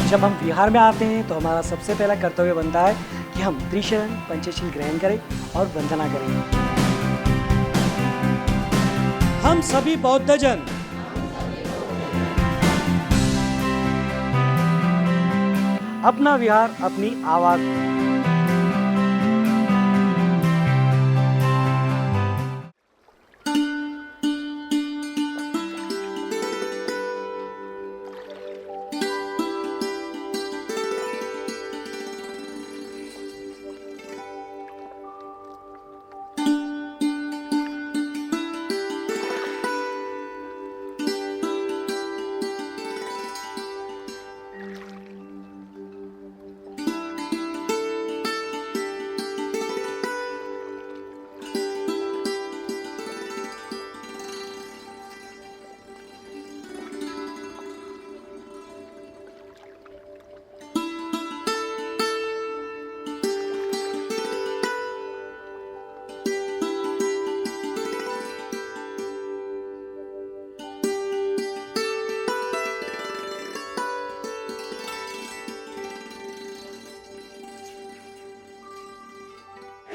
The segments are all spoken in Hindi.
जब हम विहार में आते हैं तो हमारा सबसे पहला कर्तव्य बनता है कि हम त्रिशरण पंचशील ग्रहण करें और वंदना करें। हम सभी बौद्धजन अपना विहार अपनी आवाज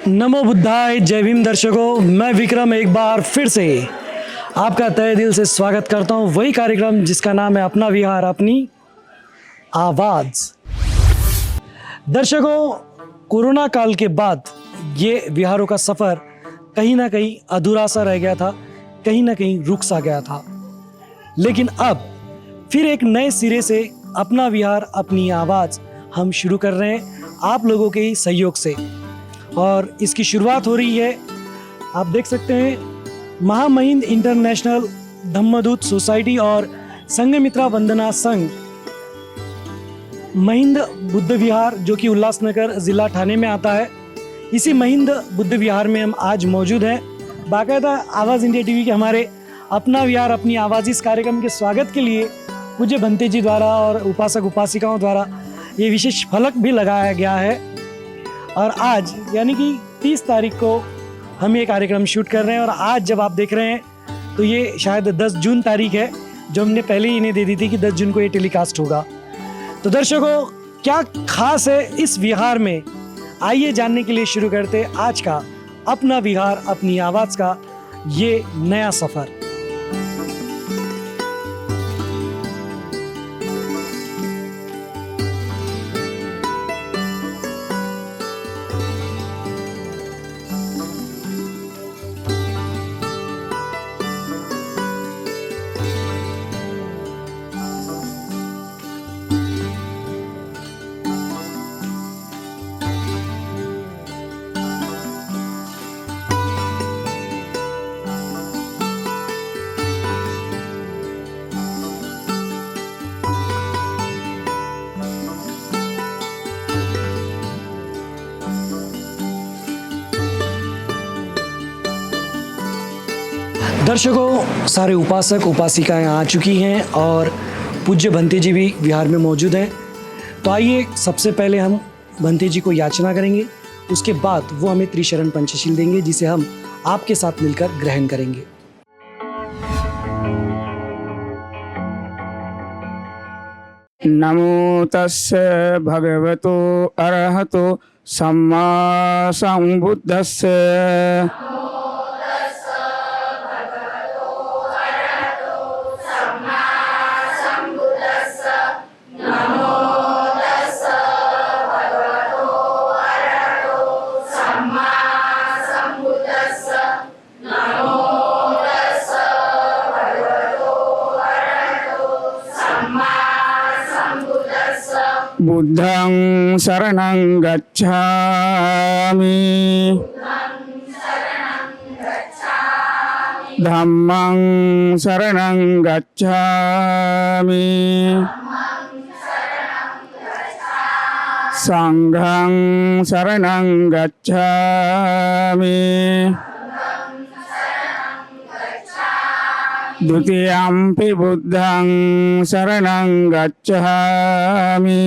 नमो बुद्धाय। जय भीम दर्शकों, मैं विक्रम एक बार फिर से आपका तहे दिल से स्वागत करता हूं वही कार्यक्रम जिसका नाम है अपना विहार अपनी आवाज़। दर्शकों, कोरोना काल के बाद ये विहारों का सफ़र कहीं ना कहीं अधूरा सा रह गया था, कहीं ना कहीं रुक सा गया था, लेकिन अब फिर एक नए सिरे से अपना विहार अपनी आवाज़ हम शुरू कर रहे हैं आप लोगों के ही सहयोग से। और इसकी शुरुआत हो रही है, आप देख सकते हैं, महामहिंद इंटरनेशनल धम्मदूत सोसाइटी और संघमित्रा वंदना संघ महिंद बुद्ध विहार जो कि उल्लासनगर ज़िला ठाणे में आता है, इसी महिंद बुद्ध विहार में हम आज मौजूद हैं। बाकायदा आवाज़ इंडिया टीवी के हमारे अपना विहार अपनी आवाज़ इस कार्यक्रम के स्वागत के लिए पूज्य भंते जी द्वारा और उपासक उपासिकाओं द्वारा ये विशेष फलक भी लगाया गया है। और आज यानी कि 30 तारीख को हम ये कार्यक्रम शूट कर रहे हैं और आज जब आप देख रहे हैं तो ये शायद 10 जून तारीख है, जो हमने पहले ही इन्हें दे दी थी कि 10 जून को ये टेलीकास्ट होगा। तो दर्शकों, क्या खास है इस विहार में, आइए जानने के लिए शुरू करते आज का अपना विहार अपनी आवाज़ का ये नया सफ़र। दर्शकों, सारे उपासक उपासिकाएं आ चुकी हैं और पूज्य भंते जी भी विहार में मौजूद हैं। तो आइए सबसे पहले हम भंते जी को याचना करेंगे, उसके बाद वो हमें त्रिशरण पंचशील देंगे जिसे हम आपके साथ मिलकर ग्रहण करेंगे। नमो तस्से भगवतो अरहतो सम्मा संबुद्धस्से। बुद्धं शरणं गच्छामि, धम्मं शरणं गच्छामि, संघं शरणं गच्छामि, द्वितीयंपि बुद्धं शरणं गच्छामि,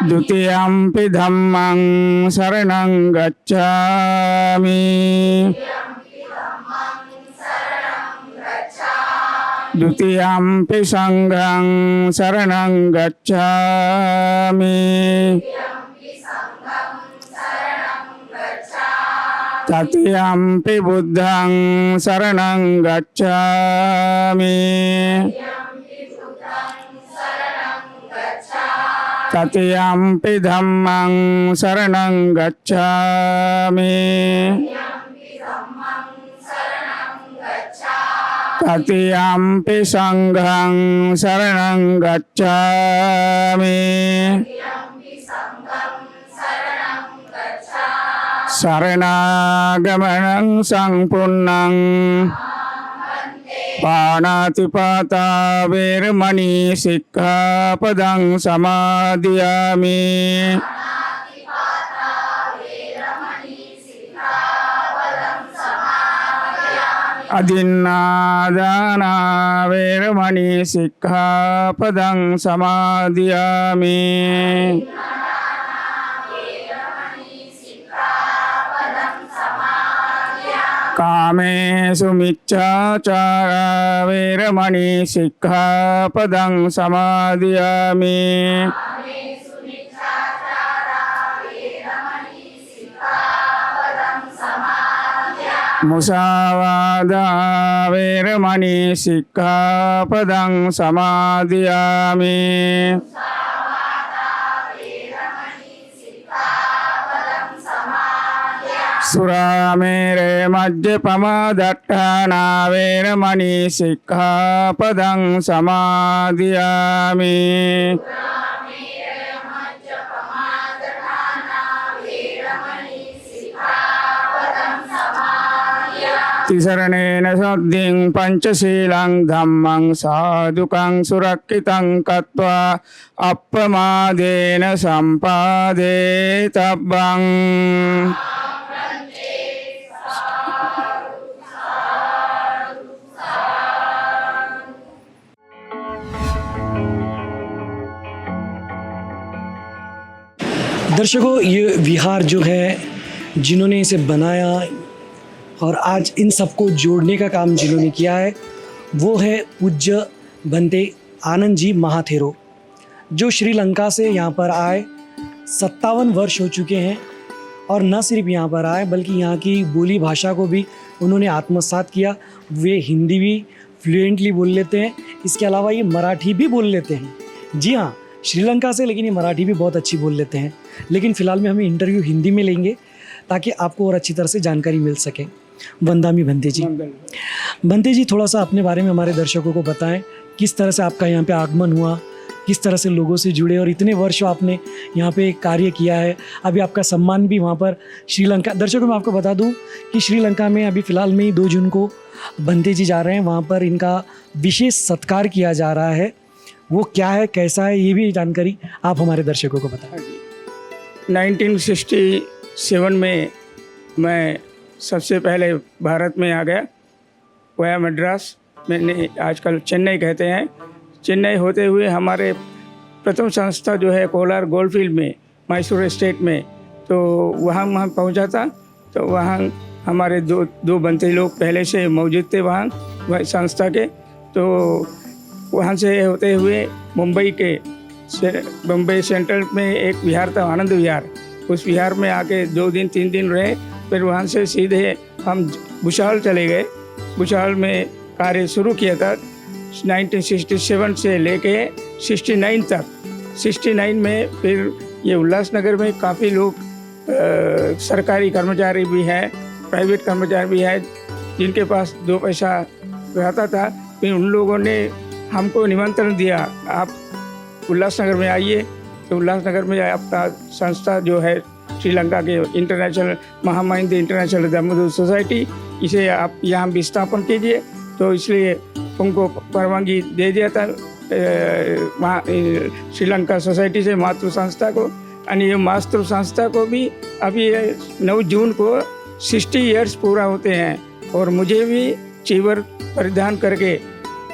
द्वितीयंपि धम्मं शरणं गच्छामि, द्वितीयम्पि संघं शरणं गच्छामि तृतीयम्पि बुद्धं शरणं गच्छामि तृतीयम्पि धम्मं शरणं गच्छामि तृतीयम्पि संघं शरणं गच्छामि शरणागमनं संपूर्णं पाणातिपाता वेरमणि सिक्खापदं समादयामि अदिन्नादाना वेरमणि सिक्खापदं समादयामि कामेषु मिच्छाचारा वेरमणि सिक्खापदं समादयामि मुसावादा वेरमणि सिक्खापदं समादयामि सुरामेरे मद्यपमादट्टाना वेरमणि सिक्खापदं समादयामि तिसरणेन सद्धिं पंचशीलं धम्मं साधुकं सुरक्षितं कृत्वा अप्रमादेन सम्पादेतव्यम् दर्शकों, ये विहार जो है जिन्होंने इसे बनाया और आज इन सबको जोड़ने का काम जिन्होंने किया है वो है पूज्य भंते आनंद जी महाथेरो, जो श्रीलंका से यहाँ पर आए 57 वर्ष हो चुके हैं। और न सिर्फ यहाँ पर आए बल्कि यहाँ की बोली भाषा को भी उन्होंने आत्मसात किया। वे हिंदी भी फ्लुएंटली बोल लेते हैं, इसके अलावा ये मराठी भी बोल लेते हैं। जी हाँ, श्रीलंका से, लेकिन ये मराठी भी बहुत अच्छी बोल लेते हैं। लेकिन फ़िलहाल में हमें इंटरव्यू हिंदी में लेंगे ताकि आपको और अच्छी तरह से जानकारी मिल सके। वंदामी भंते जी। भंते जी, थोड़ा सा अपने बारे में हमारे दर्शकों को बताएं, किस तरह से आपका यहाँ पे आगमन हुआ, किस तरह से लोगों से जुड़े और इतने वर्ष आपने यहाँ पे कार्य किया है। अभी आपका सम्मान भी वहाँ पर श्रीलंका, दर्शकों मैं आपको बता दूँ कि श्रीलंका में अभी फ़िलहाल में ही 2 जून को भंते जी जा रहे हैं, वहाँ पर इनका विशेष सत्कार किया जा रहा है। वो क्या है, कैसा है, ये भी जानकारी आप हमारे दर्शकों को बताएं। 1967 में मैं सबसे पहले भारत में आ गया, वया मद्रास। मैंने आजकल चेन्नई कहते हैं। चेन्नई होते हुए हमारे प्रथम संस्था जो है कोलार गोल्डफील्ड में, मैसूर स्टेट में, तो वहाँ पहुँचा था। तो वहाँ हमारे दो बनते लोग पहले से मौजूद थे वहाँ संस्था के। तो वहाँ से होते हुए मुंबई सेंट्रल में एक विहार था, आनंद विहार। उस विहार में आके 2 दिन 3 दिन रहे। फिर वहाँ से सीधे हम भुसावल चले गए। भुसावल में कार्य शुरू किया था 1967 से लेके 69 तक। 69 में फिर ये उल्लासनगर में काफ़ी लोग सरकारी कर्मचारी भी हैं, प्राइवेट कर्मचारी भी हैं, जिनके पास 2 पैसा रहता था। फिर उन लोगों ने हमको निमंत्रण दिया, आप उल्लासनगर में आइए। तो उल्लासनगर में आपका संस्था जो है श्रीलंका के इंटरनेशनल महामहिंद इंटरनेशनल धर्मदूत सोसाइटी, इसे आप यहाँ विस्थापन कीजिए। तो इसलिए उनको परवानगी दे दिया था वहाँ श्रीलंका सोसाइटी से मातृ संस्था को। और ये मातृ संस्था को भी अभी 9 जून को 60 ईयर्स पूरा होते हैं। और मुझे भी चीवर परिधान करके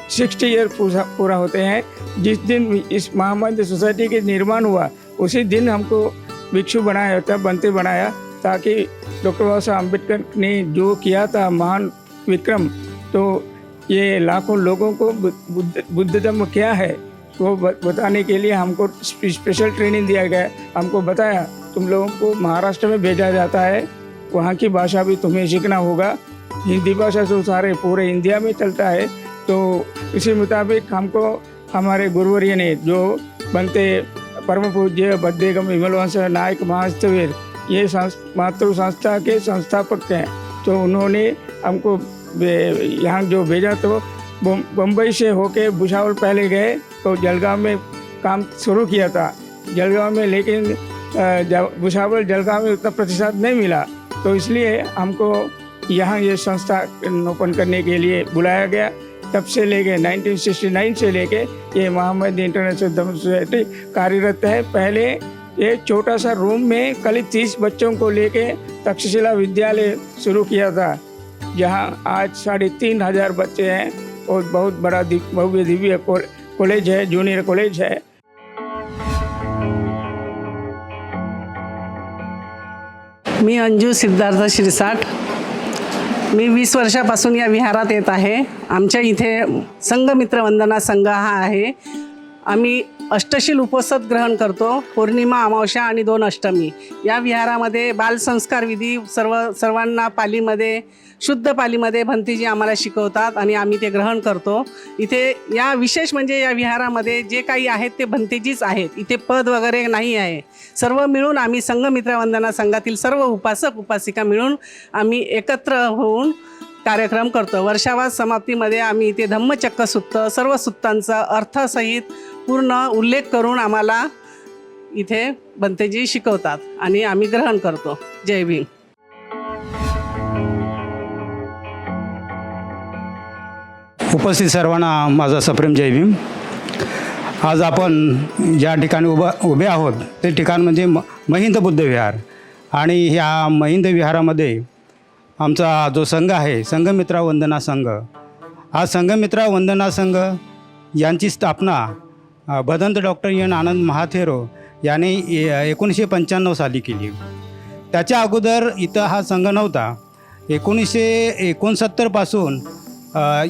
60 ईयर पूरा होते हैं। जिस दिन इस महामहिंद सोसाइटी के निर्माण हुआ उसी दिन हमको भिक्षु बनाया था, बनते बनाया, ताकि डॉक्टर बाबा साहब अम्बेडकर ने जो किया था महान विक्रम, तो ये लाखों लोगों को बुद्ध धर्म क्या है वो बताने के लिए हमको स्पेशल ट्रेनिंग दिया गया। हमको बताया तुम लोगों को महाराष्ट्र में भेजा जाता है, वहाँ की भाषा भी तुम्हें सीखना होगा। हिंदी भाषा तो सारे पूरे इंडिया में चलता है, तो इसी मुताबिक हमको हमारे गुरुवर्य ने जो बनते परम पूज्य बद्देगम विमलवंश नायक महास्तवीर ये मातृ संस्था के संस्थापक हैं, तो उन्होंने हमको यहाँ जो भेजा तो बम्बई से होके भुसावल पहले गए, तो जलगांव में काम शुरू किया था जलगांव में, लेकिन भुसावल जलगांव में उतना प्रतिशत नहीं मिला, तो इसलिए हमको यहाँ ये संस्था ओपन करने के लिए बुलाया गया। तब से लेके 1969 से लेके ये मोहम्मद इंटरनेशनल धर्म सोसाइटी कार्यरत है। पहले ये छोटा सा रूम में करीब 30 बच्चों को लेके तक्षशिला विद्यालय शुरू किया था, जहाँ आज 3500 बच्चे हैं और बहुत बड़ा भव्य दिव्य कॉलेज है, जूनियर कॉलेज है। मी अंजू सिद्धार्थ शिरसाट। मी 20 वर्षापासून या विहारात येत आहे। आमच्या इथे संघमित्र वंदना संघ हा आहे। आम्ही अष्टशील उपवास ग्रहण करतो, पौर्णिमा, अमावस्या आणि 2 अष्टमी। या विहारामध्ये बालसंस्कार विधी सर्वांना पालीमध्ये शुद्ध पालीमध्ये भंतीजी आम्हाला शिकवतात आणि आम्ही ते ग्रहण करतो। इथे या विशेष म्हणजे या विहारामध्ये जे काही आहेत ते भंतेजीच आहेत, इथे पद वगैरे नाही आहे। सर्व मिळून आम्ही संघमित्र वंदना संघातील सर्व उपासक उपासिका मिळून आम्ही एकत्र होऊन कार्यक्रम करतो। वर्षावास समाप्तीमध्ये आम्ही इथे धम्मचक्र सुत्त सर्व सुत्तांचा अर्थसहित पूर्ण उल्लेख करून आम्हाला इथे भंतेजी शिकवतात आणि आम्ही ग्रहण करतो। जय भीम। उपस्थित सर्वांना माझा सप्रेम जय भीम। आज आपण ज्या ठिकाणी उभे आहोत ते ठिकाण म्हणजे महिंद बुद्ध विहार, आणि ह्या महिंद विहारामध्ये आमचा जो संघ आहे संघमित्रा वंदना संघ, हा संघमित्रा वंदना संघ यांची स्थापना भदंत डॉक्टर एन आनंद महाथेरो यांनी 1995 साली केली। त्याच्या अगोदर इथं हा संघ नव्हता। 1969 पासून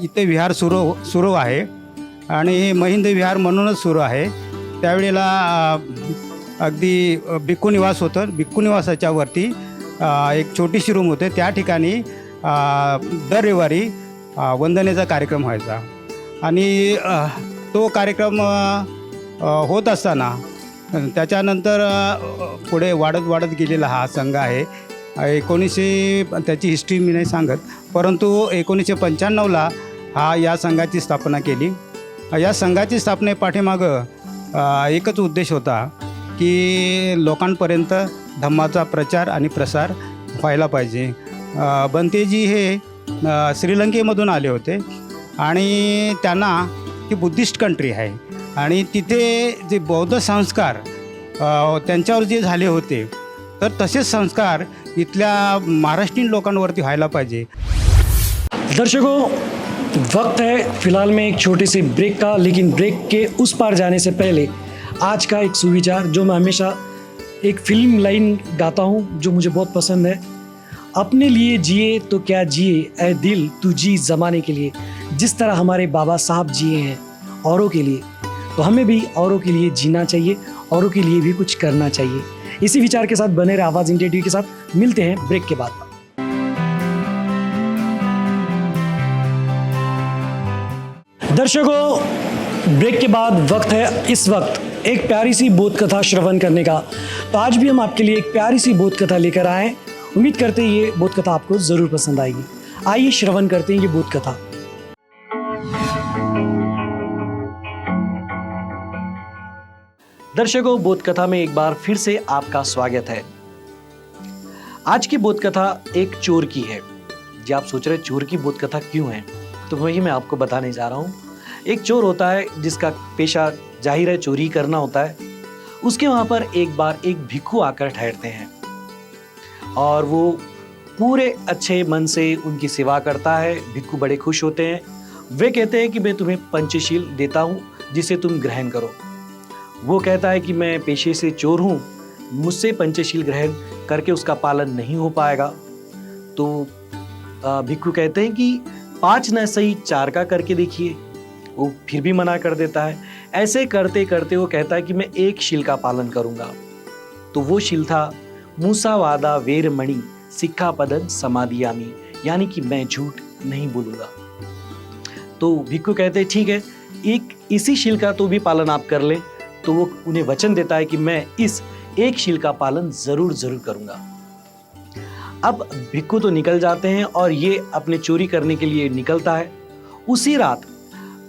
इथे विहार सुरू आहे आणि हे महिंद विहार म्हणूनच सुरू आहे। त्यावेळेला अगदी भिक्खू निवास होतं, भिक्खू निवासाच्या वरती एक छोटीशी रूम होते, त्या ठिकाणी दर रविवारी वंदनेचा कार्यक्रम व्हायचा आणि तो कार्यक्रम होत असताना त्याच्यानंतर पुढे वाढत गेलेला हा संघ आहे। त्याची हिस्ट्री मी नाही सांगत, परंतु 1995ला या संघाची स्थापना केली। या संघाची स्थापनेपाठीमागं एकच उद्देश होता की लोकांपर्यंत धम्माचा प्रचार आणि प्रसार व्हायला पाहिजे। बंतेजी हे श्रीलंकेमधून आले होते आणि त्यांना ती बुद्धिस्ट कंट्री आहे आणि तिथे जे बौद्ध संस्कार त्यांच्यावर जे झाले होते, तर तसेच संस्कार इथल्या महाराष्ट्रीयन लोकांवरती व्हायला पाहिजे। दर्शकों, वक्त है फिलहाल में एक छोटे से ब्रेक का, लेकिन ब्रेक के उस पार जाने से पहले आज का एक सुविचार जो मैं हमेशा एक फिल्म लाइन गाता हूँ जो मुझे बहुत पसंद है। अपने लिए जिए तो क्या जिए ऐ दिल तू जी ज़माने के लिए। जिस तरह हमारे बाबा साहब जिए हैं औरों के लिए, तो हमें भी औरों के लिए जीना चाहिए, औरों के लिए भी कुछ करना चाहिए। इसी विचार के साथ बने रहे आवाज़ इंडिया टीवी के साथ। मिलते हैं ब्रेक के बाद। दर्शकों, ब्रेक के बाद वक्त है इस वक्त एक प्यारी सी बोध कथा श्रवण करने का। तो आज भी हम आपके लिए एक प्यारी सी बोध कथा लेकर आए हैं। उम्मीद करते हैं ये बोध कथा आपको ज़रूर पसंद आएगी। आइए श्रवण करते हैं ये बोध कथा। दर्शकों, बोध कथा में एक बार फिर से आपका स्वागत है। आज की बोध कथा एक चोर की है। जी आप सोच रहे चोर की बोध कथा क्यों है, तो वही मैं आपको बताने जा रहा हूँ। एक चोर होता है जिसका पेशा जाहिर है चोरी करना होता है। उसके वहाँ पर एक बार एक भिक्खू आकर ठहरते हैं और वो पूरे अच्छे मन से उनकी सेवा करता है। भिक्खू बड़े खुश होते हैं। वे कहते हैं कि मैं तुम्हें पंचशील देता हूँ जिसे तुम ग्रहण करो। वो कहता है कि मैं पेशे से चोर हूँ, मुझसे पंचशील ग्रहण करके उसका पालन नहीं हो पाएगा। तो भिक्खू कहते हैं कि 5 न सही 4 का करके देखिए। वो फिर भी मना कर देता है। ऐसे करते करते वो कहता है कि मैं एक शील का पालन करूंगा। तो वो शील था मूसावादा वेरमणि सिक्खापदं समादियामि, यानी कि मैं झूठ नहीं बोलूंगा। तो भिक्खु कहते हैं ठीक है, एक इसी शील का तो भी पालन आप कर लें। तो वो उन्हें वचन देता है कि मैं इस एक शील का पालन जरूर करूंगा। अब भिक्खु तो निकल जाते हैं और ये अपने चोरी करने के लिए निकलता है। उसी रात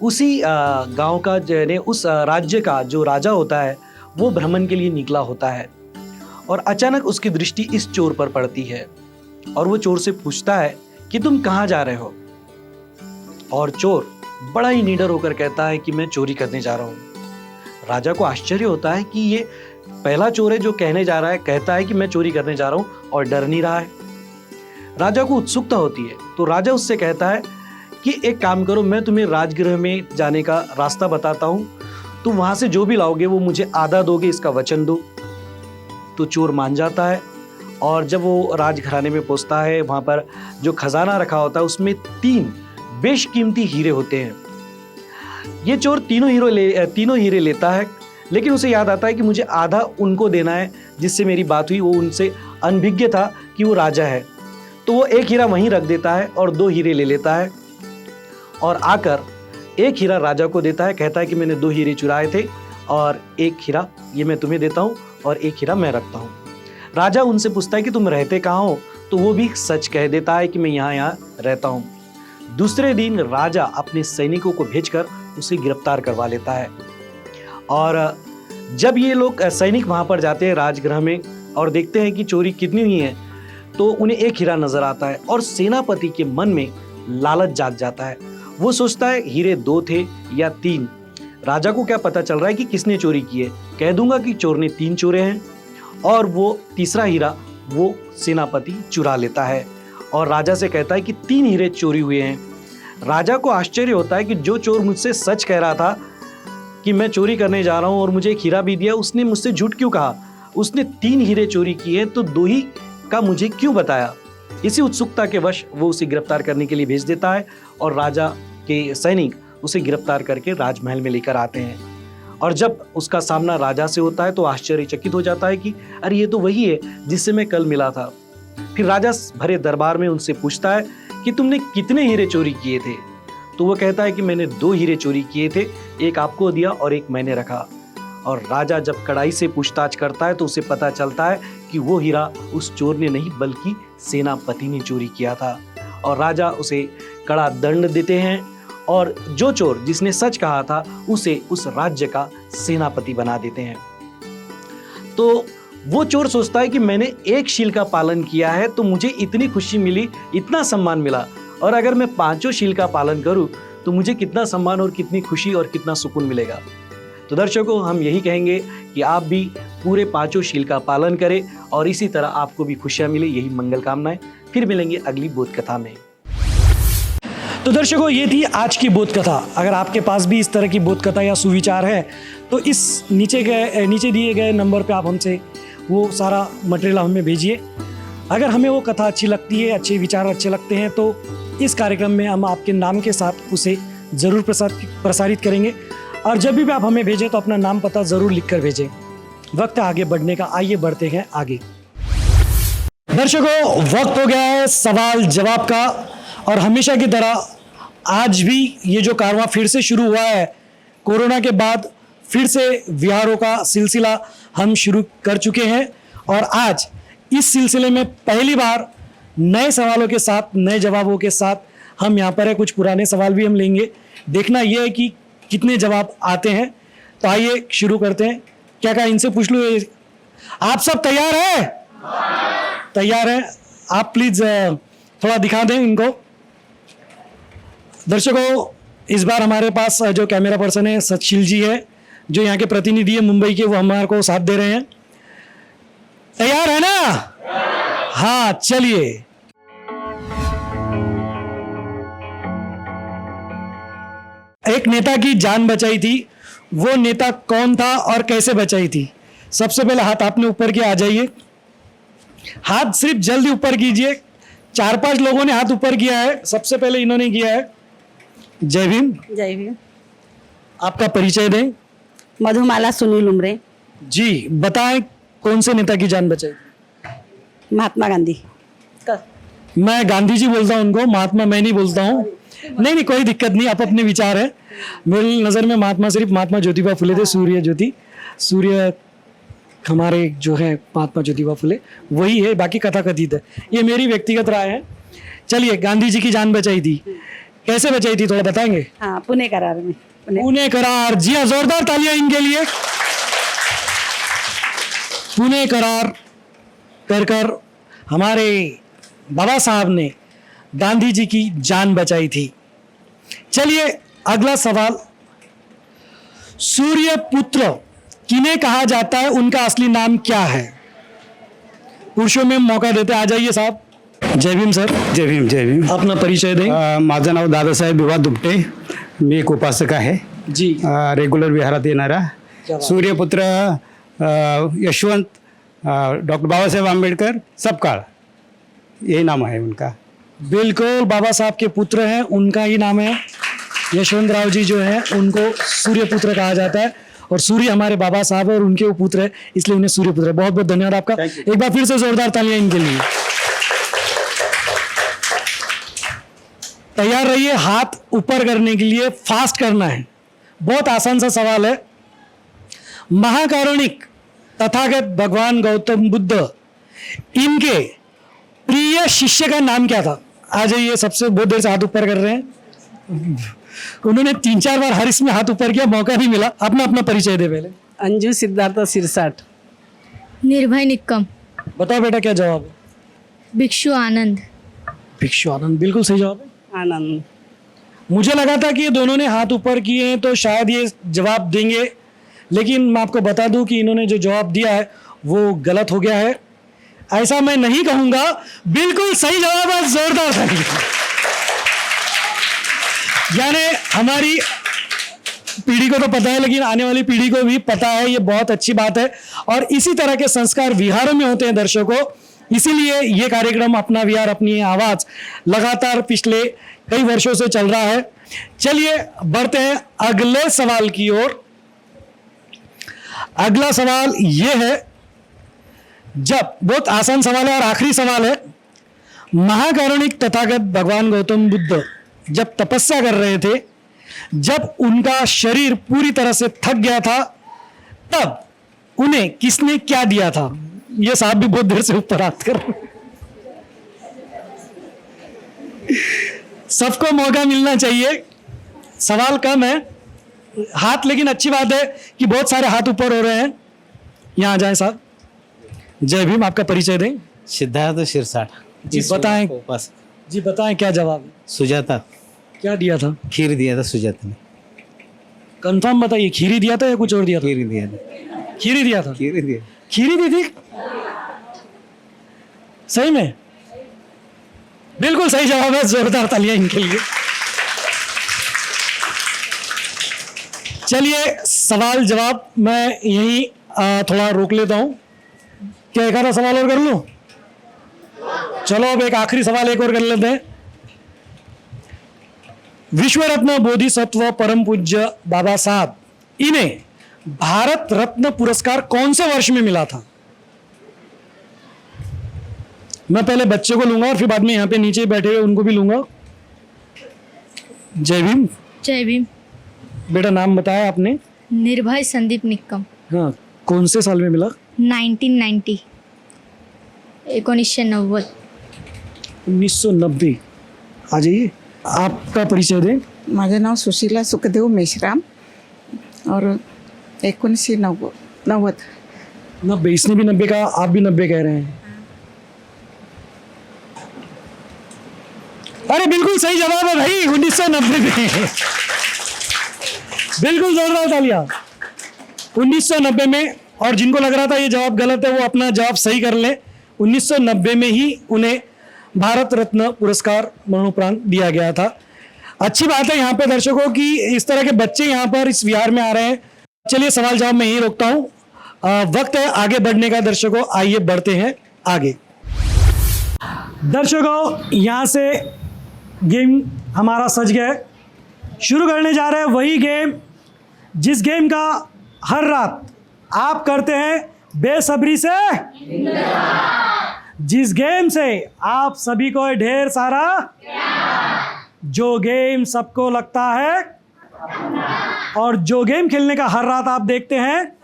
उसी गांव का उस राज्य का जो राजा होता है वो भ्रमण के लिए निकला होता है और अचानक उसकी दृष्टि इस चोर पर पड़ती है और वो चोर से पूछता है कि तुम कहाँ जा रहे हो। और चोर बड़ा ही निडर होकर कहता है कि मैं चोरी करने जा रहा हूँ। राजा को आश्चर्य होता है कि ये पहला चोर है जो कहने जा रहा है, कहता है कि मैं चोरी करने जा रहा हूँ और डर नहीं रहा है। राजा को उत्सुकता होती है तो राजा उससे कहता है कि एक काम करो, मैं तुम्हें राजगृह में जाने का रास्ता बताता हूँ, तुम वहां से जो भी लाओगे वो मुझे आधा दोगे, इसका वचन दो। तो चोर मान जाता है और जब वो राजघराने में पहुंचता है वहां पर जो खजाना रखा होता है उसमें 3 बेशकीमती हीरे होते हैं। ये चोर तीनों हीरे लेता है, लेकिन उसे याद आता है कि मुझे आधा उनको देना है जिससे मेरी बात हुई, वो उनसे अनभिज्ञ था कि वो राजा है। तो वो एक हीरा वहीं रख देता है और 2 हीरे ले लेता है और आकर एक हीरा राजा को देता है। कहता है कि मैंने 2 हीरे चुराए थे और एक हीरा ये मैं तुम्हें देता हूँ और एक हीरा मैं रखता हूँ। राजा उनसे पूछता है कि तुम रहते कहाँ हो, तो वो भी सच कह देता है कि मैं यहाँ रहता हूँ। दूसरे दिन राजा अपने सैनिकों को भेजकर उसे गिरफ्तार करवा लेता है और जब ये लोग सैनिक वहाँ पर जाते हैं राजगृह में और देखते हैं कि चोरी कितनी हुई है, तो उन्हें एक हीरा नजर आता है और सेनापति के मन में लालच जाग जाता है। वो सोचता है हीरे 2 थे या 3, राजा को क्या पता चल रहा है कि किसने चोरी की है, कह दूंगा कि चोर ने 3 चोरे हैं और वो तीसरा हीरा वो सेनापति चुरा लेता है और राजा से कहता है कि 3 हीरे चोरी हुए हैं। राजा को आश्चर्य होता है कि जो चोर मुझसे सच कह रहा था कि मैं चोरी करने जा रहा हूं और मुझे एक हीरा भी दिया, उसने मुझसे झूठ क्यों कहा। उसने 3 हीरे चोरी किए तो 2 ही का मुझे क्यों बताया। इसी उत्सुकता के वश वो उसे गिरफ्तार करने के लिए भेज देता है और राजा के सैनिक उसे गिरफ्तार करके राजमहल में लेकर आते हैं और जब उसका सामना राजा से होता है तो आश्चर्यचकित हो जाता है कि अरे ये तो वही है जिससे मैं कल मिला था। फिर राजा भरे दरबार में उनसे पूछता है कि तुमने कितने हीरे चोरी किए थे। तो वो कहता है कि मैंने 2 हीरे चोरी किए थे, एक आपको दिया और एक मैंने रखा। और राजा जब कड़ाई से पूछताछ करता है तो उसे पता चलता है कि वो हीरा उस चोर ने नहीं बल्कि सेनापति ने चोरी किया था और राजा उसे कड़ा दंड देते हैं और जो चोर जिसने सच कहा था उसे उस राज्य का सेनापति बना देते हैं। तो वो चोर सोचता है कि मैंने एक शील का पालन किया है तो मुझे इतनी खुशी मिली, इतना सम्मान मिला, और अगर मैं 5 शील का पालन करूं तो मुझे कितना सम्मान और कितनी खुशी और कितना सुकून मिलेगा। तो दर्शकों, हम यही कहेंगे कि आप भी पूरे 5 शील का पालन करें और इसी तरह आपको भी खुशियां मिले, यही मंगल कामनाएं। फिर मिलेंगे अगली बोध कथा में। तो दर्शकों, ये थी आज की बोध कथा। अगर आपके पास भी इस तरह की बोध कथा या सुविचार है तो इस नीचे दिए गए नंबर पे आप हमसे वो सारा मटेरियल हमें भेजिए। अगर हमें वो कथा अच्छी लगती है, अच्छे विचार अच्छे लगते हैं तो इस कार्यक्रम में हम आपके नाम के साथ उसे ज़रूर प्रसारित करेंगे। और जब भी आप हमें भेजें तो अपना नाम पता ज़रूर लिख कर भेजें। वक्त है आगे बढ़ने का, आइए बढ़ते हैं आगे। दर्शकों, वक्त हो गया है सवाल जवाब का और हमेशा की तरह आज भी ये जो कारवां फिर से शुरू हुआ है, कोरोना के बाद फिर से विहारों का सिलसिला हम शुरू कर चुके हैं और आज इस सिलसिले में पहली बार नए सवालों के साथ, नए जवाबों के साथ हम यहाँ पर है। कुछ पुराने सवाल भी हम लेंगे, देखना यह है कि कितने जवाब आते हैं। तो आइए शुरू करते हैं। क्या कहा, इनसे पूछ लो, आप सब तैयार हैं? तैयार हैं? आप प्लीज थोड़ा दिखा दें इनको। दर्शकों, इस बार हमारे पास जो कैमरा पर्सन है सतशील जी है, जो यहाँ के प्रतिनिधि है मुंबई के, वो हमारे को साथ दे रहे हैं। तैयार है ना? हाँ, चलिए। एक नेता की जान बचाई थी, वो नेता कौन था और कैसे बचाई थी? सबसे पहले हाथ आपने ऊपर किया, आ जाइए। हाथ सिर्फ जल्दी ऊपर कीजिए, 4-5 लोगों ने हाथ ऊपर किया है। सबसे पहले इन्होंने किया है। जय भीम। जय भीम। आपका परिचय दें। मधुमाला सुनील उमरे। जी बताएं, कौन से नेता की जान बचाई? महात्मा गांधी। मैं गांधी जी बोलता हूँ उनको, महात्मा मैं नहीं बोलता हूँ। नहीं कोई दिक्कत नहीं, आप अपने विचार है। मेरी नज़र में महात्मा सिर्फ महात्मा ज्योतिबा फुले थे। सूर्य हमारे जो है महात्मा ज्योतिबा फुले वही है, बाकी कथाकथित है। ये मेरी व्यक्तिगत राय है। चलिए, गांधी जी की जान बचाई थी, कैसे बचाई थी थोड़ा बताएंगे? हाँ, पुणे करार में। पुणे करार। जी हाँ, जोरदार तालियां इनके लिए। पुणे करार कर हमारे बाबा साहब ने गांधी जी की जान बचाई थी। चलिए अगला सवाल, सूर्य पुत्र किन्हें कहा जाता है, उनका असली नाम क्या है? पुरुषों में मौका देते, आ जाइए साहब। जय भीम सर। जय भीम जय भीम. अपना परिचय दें। माझं नाव दादासाहेब विवा दुपटे. मी एक उपासक आहे. जी रेग्युलर विहारात येणारा सूर्यपुत्र यशवंत डॉक्टर बाबासाहेब आंबेडकर सबकाळ, यही नाम है उनका. बिल्कुल, बाबा साहब के पुत्र हैं, उनका ही नाम है। यशवंत राव जी जो है उनको सूर्य पुत्र कहा जाता है, और सूर्य हमारे बाबा साहब है और उनके वो पुत्र है, इसलिए उन्हें सूर्य पुत्र है। बहुत बहुत धन्यवाद आपका। एक बार फिर से जोरदार तालियां इनके लिए। तैयार रहिए हाथ ऊपर करने के लिए, फास्ट करना है। बहुत आसान सा सवाल है। महाकारुणिक तथागत भगवान गौतम बुद्ध, इनके प्रिय शिष्य का नाम क्या था? आ जाइए, सबसे बहुत देर से हाथ ऊपर कर रहे हैं। उन्होंने 3-4 बार हर इसमें हाथ ऊपर किया, मौका नहीं मिला। अपना परिचय दे पहले। अंजू सिद्धार्थ सिरसाट। निर्भय निक्कम। बताओ बेटा क्या जवाब है? भिक्षु आनंद। भिक्षु आनंद बिल्कुल सही जवाब है। आनंद। मुझे लगा था कि ये दोनों ने हाथ ऊपर किए हैं तो शायद ये जवाब देंगे, लेकिन मैं आपको बता दूं कि इन्होंने जो जवाब दिया है वो गलत हो गया है। ऐसा मैं नहीं कहूंगा, बिल्कुल सही जवाब है। जोरदार तालियां। यानी हमारी पीढ़ी को तो पता है, लेकिन आने वाली पीढ़ी को भी पता है, ये बहुत अच्छी बात है। और इसी तरह के संस्कार विहारों में होते हैं दर्शकों, इसीलिए ये कार्यक्रम अपना विहार अपनी आवाज लगातार पिछले कई वर्षों से चल रहा है। चलिए बढ़ते हैं अगले सवाल की ओर। अगला सवाल ये है, जब बहुत आसान सवाल है और आखिरी सवाल है। महाकारुणिक तथागत भगवान गौतम बुद्ध जब तपस्या कर रहे थे, जब उनका शरीर पूरी तरह से थक गया था, तब उन्हें किसने क्या दिया था? ये साहब भी बहुत देर से ऊपर हाथ कर रहे हैं। सबको मौका मिलना चाहिए, सवाल कम है, हाथ लेकिन अच्छी बात है कि बहुत सारे हाथ ऊपर हो रहे हैं। यहाँ आ जाए साहब। जय भीम। आपका परिचय दें। सिद्धार्थ सिरसाट। जी बताएं। उपास जी बताएं क्या जवाब है? सुजाता। क्या दिया था? खीर दिया था सुजाता ने। कंफर्म बताइए, खीरी दिया था या कुछ और दिया था? खीर दिया था। खीरी दिया था। खीर दिया। खीरी दी थी? सही में? बिल्कुल सही जवाब है। जोरदार तालियां इनके लिए। चलिए सवाल जवाब मैं यहीं थोड़ा रोक लेता हूं। क्या एक आधा सवाल और कर लूं? चलो अब एक आखिरी सवाल एक और कर लेते हैं। विश्व रत्न बोधिसत्व परम पूज्य बाबा साहब, इन्हें भारत रत्न पुरस्कार कौन से वर्ष में मिला था? मैं पहले बच्चे को लूंगा और फिर बाद में यहाँ पे नीचे बैठे हुए उनको भी लूंगा। जय भीम। जय भीम। बेटा नाम बताया आपने? निर्भय संदीप निक्कम। हाँ, कौन से साल में मिला? 1990। 1990। 1990। आ जाइए, आपका परिचय दें। माझं नाव सुशीला सुखदेव मेश्राम और 1990। 90। इसने भी 90 कहा, आप भी 90 कह रहे हैं। अरे बिल्कुल सही जवाब है भाई, 1990 में। बिल्कुल जोरदार तालियां। 1990 में, और जिनको लग रहा था ये जवाब गलत है वो अपना जवाब सही कर ले। 1990 में ही उन्हें भारत रत्न पुरस्कार मरणोपरांत दिया गया था। अच्छी बात है यहाँ पे दर्शकों की इस तरह के बच्चे यहाँ पर इस विहार में आ रहे हैं। चलिए सवाल जवाब मैं यही रोकता हूँ, वक्त है आगे बढ़ने का। दर्शकों आइए बढ़ते हैं आगे। दर्शकों, यहाँ से गेम हमारा सज गया है। शुरू करने जा रहे हैं वही गेम जिस गेम का हर रात आप करते हैं बेसब्री से, जिस गेम से आप सभी को ढेर सारा, जो गेम सबको लगता है और जो गेम खेलने का हर रात आप देखते हैं,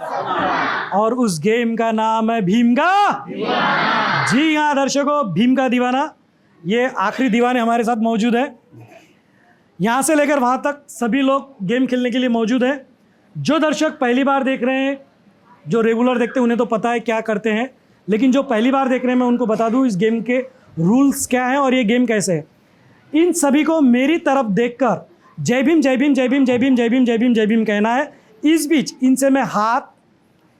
और उस गेम का नाम है भीम का दीवाना। जी हाँ दर्शकों, भीम का दीवाना। ये आखिरी दीवाने हमारे साथ मौजूद हैं। यहाँ से लेकर वहाँ तक सभी लोग गेम खेलने के लिए मौजूद हैं। जो दर्शक पहली बार देख रहे हैं, जो रेगुलर देखते हैं उन्हें तो पता है क्या करते हैं, लेकिन जो पहली बार देख रहे हैं मैं उनको बता दूं इस गेम के रूल्स क्या हैं और ये गेम कैसे है। इन सभी को मेरी तरफ देखकर जय भीम जय भीम जय भीम जय भीम जय भीम जय भीम जय भीम कहना है। इस बीच इनसे मैं हाथ,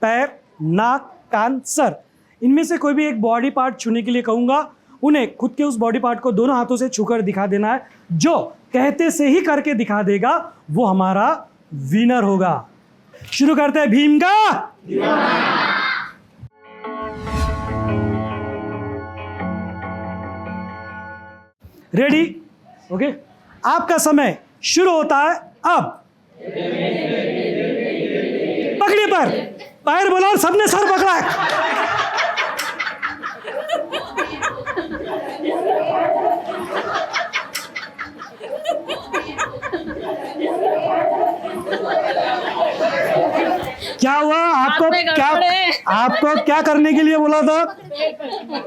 पैर, नाक, कान, सर, इनमें से कोई भी एक बॉडी पार्ट छूने के लिए कहूँगा। उन्हें खुद के उस बॉडी पार्ट को दोनों हाथों से छूकर दिखा देना है। जो कहते से ही करके दिखा देगा वो हमारा विनर होगा। शुरू करते हैं भीम का रेडी? ओके, आपका समय शुरू होता है अब। पकड़िए पैर बोला और सबने सर पकड़ा है। क्या हुआ आपको क्या करने के लिए बोला था?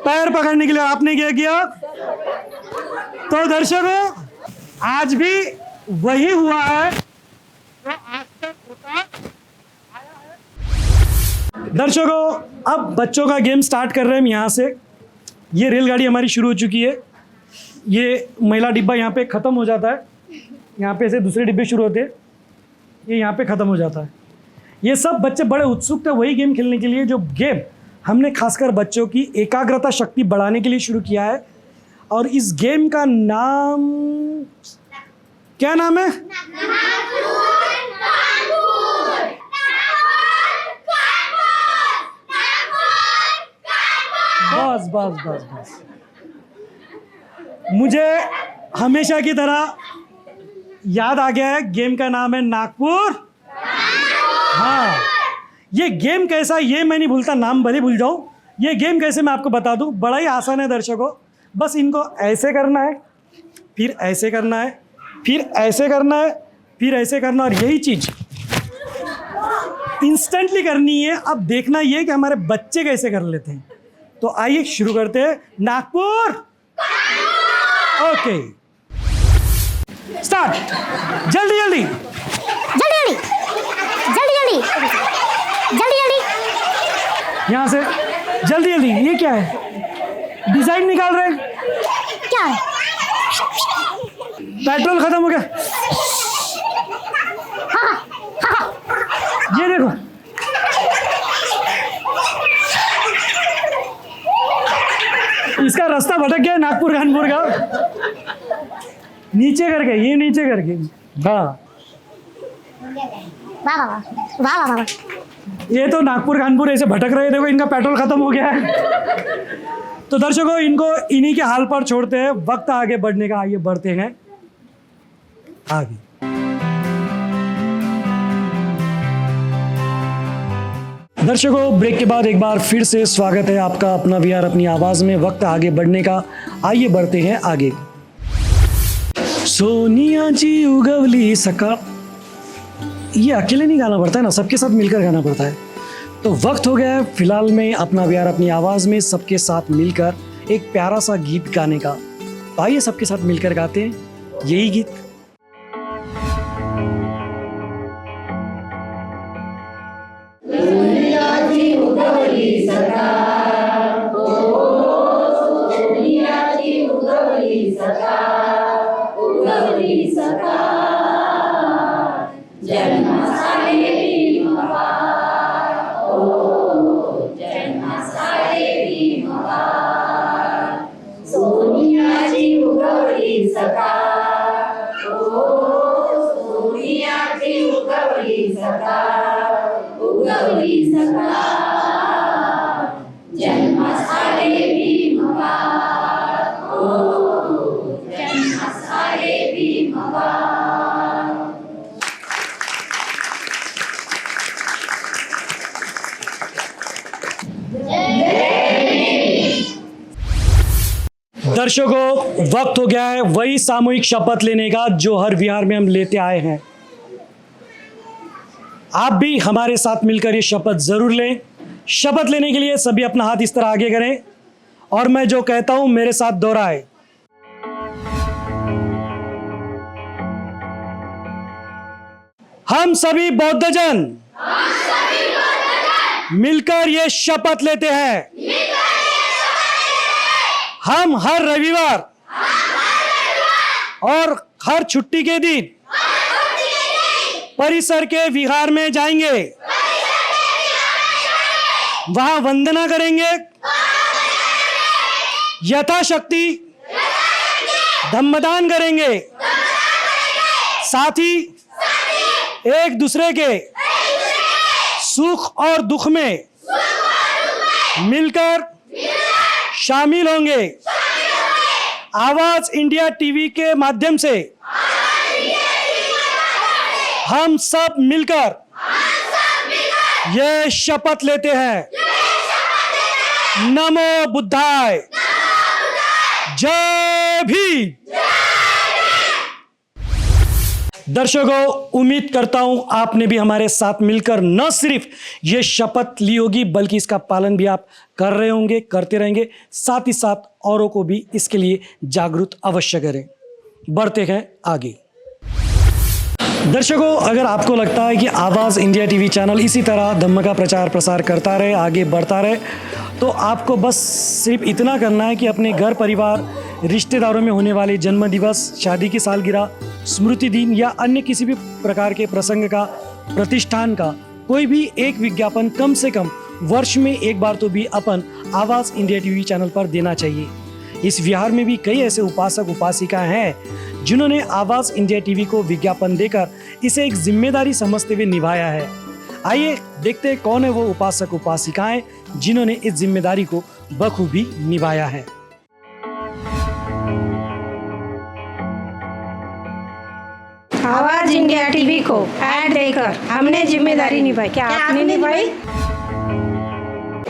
पैर पकड़ने के लिए। आपने क्या किया? तो दर्शकों, आज भी वही हुआ है जो आज तक होता आया है। दर्शकों, अब बच्चों का गेम स्टार्ट कर रहे हैं हम। यहाँ से ये रेलगाड़ी हमारी शुरू हो चुकी है। ये महिला डिब्बा यहाँ पे ख़त्म हो जाता है, यहाँ पे से दूसरे डिब्बे शुरू होते हैं, ये यहाँ पे ख़त्म हो जाता है। ये सब बच्चे बड़े उत्सुक थे वही गेम खेलने के लिए जो गेम हमने खासकर बच्चों की एकाग्रता शक्ति बढ़ाने के लिए शुरू किया है। और इस गेम का नाम क्या नाम है? बस बस बस बस, मुझे हमेशा की तरह याद आ गया है। गेम का नाम है नागपुर। हाँ, ये गेम कैसा है ये मैं नहीं भूलता, नाम भले भूल जाऊं। ये गेम कैसे मैं आपको बता दूं, बड़ा ही आसान है दर्शकों। बस इनको ऐसे करना है, फिर ऐसे करना है, फिर ऐसे करना है, फिर ऐसे करना, और यही चीज इंस्टेंटली करनी है। अब देखना ये कि हमारे बच्चे कैसे कर लेते हैं। तो आइए शुरू करते हैं। Nagpur, okay, start. जल्दी जल्दी जल्दी जल्दी जल्दी जल्दी जल्दी जल्दी। यहाँ से जल्दी जल्दी। ये क्या है? डिजाइन निकाल रहे हैं क्या है? पेट्रोल खत्म हो गया। ये देखो, इसका रास्ता भटक गया नागपुर कानपुर का। नीचे करके, ये नीचे करके। हाँ, वाह वाह वाह वाह वाह। ये तो नागपुर कानपुर ऐसे भटक रहे। देखो, इनका पेट्रोल खत्म हो गया है। तो दर्शकों, इनको इन्हीं के हाल पर छोड़ते हैं। वक्त आगे बढ़ने का, आइए बढ़ते हैं आगे। दर्शकों, ब्रेक के बाद एक बार फिर से स्वागत है आपका अपना वीआर अपनी आवाज में। वक्त आगे बढ़ने का, आइए बढ़ते हैं आगे। सोनिया जी उगवली सकाळ, ये अकेले नहीं गाना पड़ता है ना, सबके साथ मिलकर गाना पड़ता है। तो वक्त हो गया है फिलहाल में अपना वीआर अपनी आवाज़ में सबके साथ मिलकर एक प्यारा सा गीत गाने का। आइए सबके साथ मिलकर गाते हैं यही गीत। दर्शकों, वक्त हो गया है वही सामूहिक शपथ लेने का जो हर विहार में हम लेते आए हैं। आप भी हमारे साथ मिलकर ये शपथ जरूर लें। शपथ लेने के लिए सभी अपना हाथ इस तरह आगे करें और मैं जो कहता हूं मेरे साथ दोहराएं। हम सभी बौद्धजन मिलकर ये शपथ लेते हैं, हम हर रविवार और हर छुट्टी के दिन परिसर के विहार में जाएंगे, वहां वंदना करेंगे, यथाशक्ति धम्मदान करेंगे, साथ ही एक दूसरे के सुख और दुख में मिलकर शामिल होंगे। आवाज इंडिया टीवी के माध्यम से हम सब मिलकर ये शपथ लेते हैं। नमो बुद्धाय, जय भीम। दर्शकों, उम्मीद करता हूं आपने भी हमारे साथ मिलकर न सिर्फ ये शपथ ली होगी बल्कि इसका पालन भी आप कर रहे होंगे, करते रहेंगे, साथ ही साथ औरों को भी इसके लिए जागरूक अवश्य करें। बढ़ते हैं आगे। दर्शकों, अगर आपको लगता है कि आवाज़ इंडिया टीवी चैनल इसी तरह धम्म का प्रचार प्रसार करता रहे, आगे बढ़ता रहे, तो आपको बस सिर्फ इतना करना है कि अपने घर परिवार, रिश्तेदारों में होने वाले जन्म दिवस, शादी की सालगिरह, स्मृति दिन या अन्य किसी भी प्रकार के प्रसंग का, प्रतिष्ठान का कोई भी एक विज्ञापन कम से कम वर्ष में एक बार तो भी अपन आवाज़ इंडिया टीवी चैनल पर देना चाहिए। इस विहार में भी कई ऐसे उपासक उपासिकाएं हैं जिन्होंने आवाज़ इंडिया टीवी को विज्ञापन देकर इसे एक जिम्मेदारी समझते हुए निभाया है। आइए देखते हैं कौन है वो उपासक उपासिकाएं जिन्होंने इस जिम्मेदारी को बखूबी निभाया है। आवाज इंडिया टीवी को ऐड देकर हमने जिम्मेदारी निभाई। क्या आपने निभाई?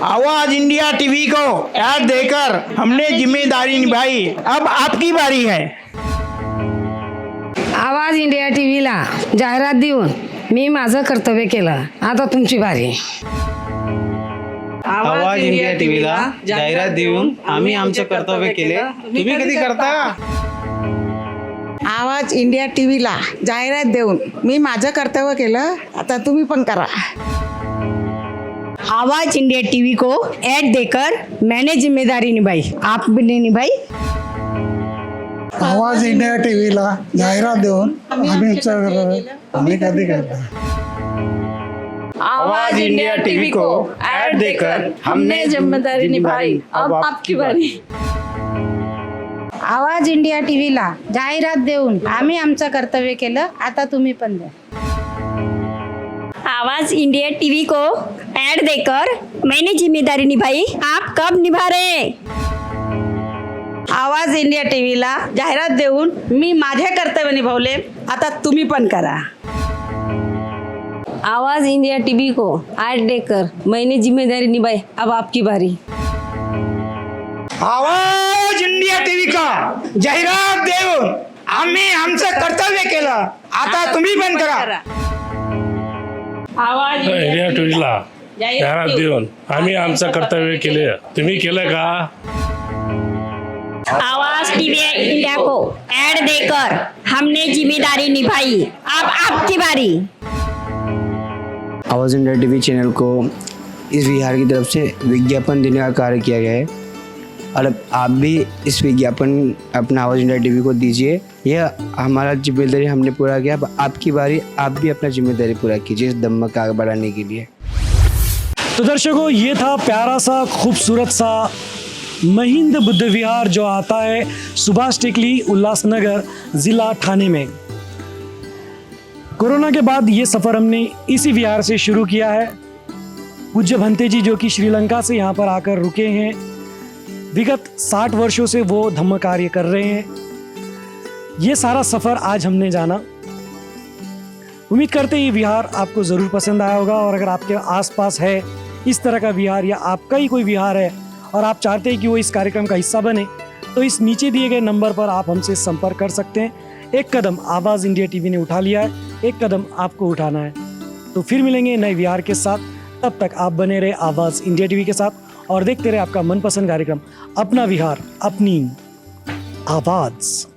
आवाज इंडिया टीवी को ऐड देकर हमने जिम्मेदारी निभाई। अब आपकी बारी है। आवाज इंडिया टीव्हीला जाहिरात देऊन मी माझं कर्तव्य केलं, आता तुमची बारी। आवाज इंडिया टीव्हीला जाहिरात देऊन आम्ही आमचे कर्तव्य केले, तुम्ही कधी करता? आवाज इंडिया टीव्हीला जाहिरात देऊन मी माझं कर्तव्य केलं, आता तुम्ही पण करा। आवाज इंडिया टीवी को ऐड देकर मैंने जिम्मेदारी निभाई, आपने निभाई? आवाज इंडिया टीव्हीला जाहिरात देऊन आम्ही कधी करता? आवाज इंडिया टीवी को ऐड देकर हमने जिम्मेदारी निभाई। अब आपकी बारी। आवाज इंडिया टीव्हीला जाहिरात देऊन आम्ही आमचं कर्तव्य केलं, आता तुम्ही पण द्या। आवाज इंडिया टीवी को ऐड देकर मैंने जिम्मेदारी निभाई, आप कब निभा रहे? आवाज इंडिया टीव्हीला जाहिरात देऊन मी माझे कर्तव्य निभावले, आता तुम्ही पण करा। आवाज इंडिया टीवी को ऐड देकर मैंने जिम्मेदारी निभाई, अब आपकी बारी। आवाज इंडिया टीव्ही का जाहिरात देऊन आम्ही आमचं कर्तव्य केलं, आता तुम्ही पण करा। आवाज इंडिया टीव्हीला जाहिरात देऊन आम्ही आमचं कर्तव्य केले, तुम्ही केलं का? आवाज टीवी इंडिया को ऐड देकर हमने जिम्मेदारी निभाई, अब आपकी बारी। आवाज़ इंडिया टीवी चैनल को इस विहार की तरफ से विज्ञापन देने का कार्य किया गया है और आप भी इस विज्ञापन अपना आवाज़ इंडिया टीवी को दीजिए। यह हमारा जिम्मेदारी हमने पूरा किया, अब आपकी बारी, आप भी अपना जिम्मेदारी पूरा कीजिए इस धम्म का आगे बढ़ाने के लिए। तो दर्शकों, ये था प्यारा सा खूबसूरत सा महिंद बुद्ध विहार जो आता है सुभाष टेकली, उल्लासनगर, ज़िला ठाणे में। कोरोना के बाद ये सफ़र हमने इसी विहार से शुरू किया है। पूज्य भंते जी जो कि श्रीलंका से यहाँ पर आकर रुके हैं, विगत 60 वर्षों से वो धम्म कार्य कर रहे हैं। ये सारा सफ़र आज हमने जाना। उम्मीद करते हैं ये विहार आपको ज़रूर पसंद आया होगा और अगर आपके आसपास है इस तरह का विहार या आपका ही कोई विहार है और आप चाहते हैं कि वो इस कार्यक्रम का हिस्सा बने, तो इस नीचे दिए गए नंबर पर आप हमसे संपर्क कर सकते हैं। एक कदम आवाज़ इंडिया टीवी ने उठा लिया है, एक कदम आपको उठाना है। तो फिर मिलेंगे नए विहार के साथ, तब तक आप बने रहे आवाज़ इंडिया टीवी के साथ और देखते रहे आपका मनपसंद कार्यक्रम अपना विहार अपनी आवाज़।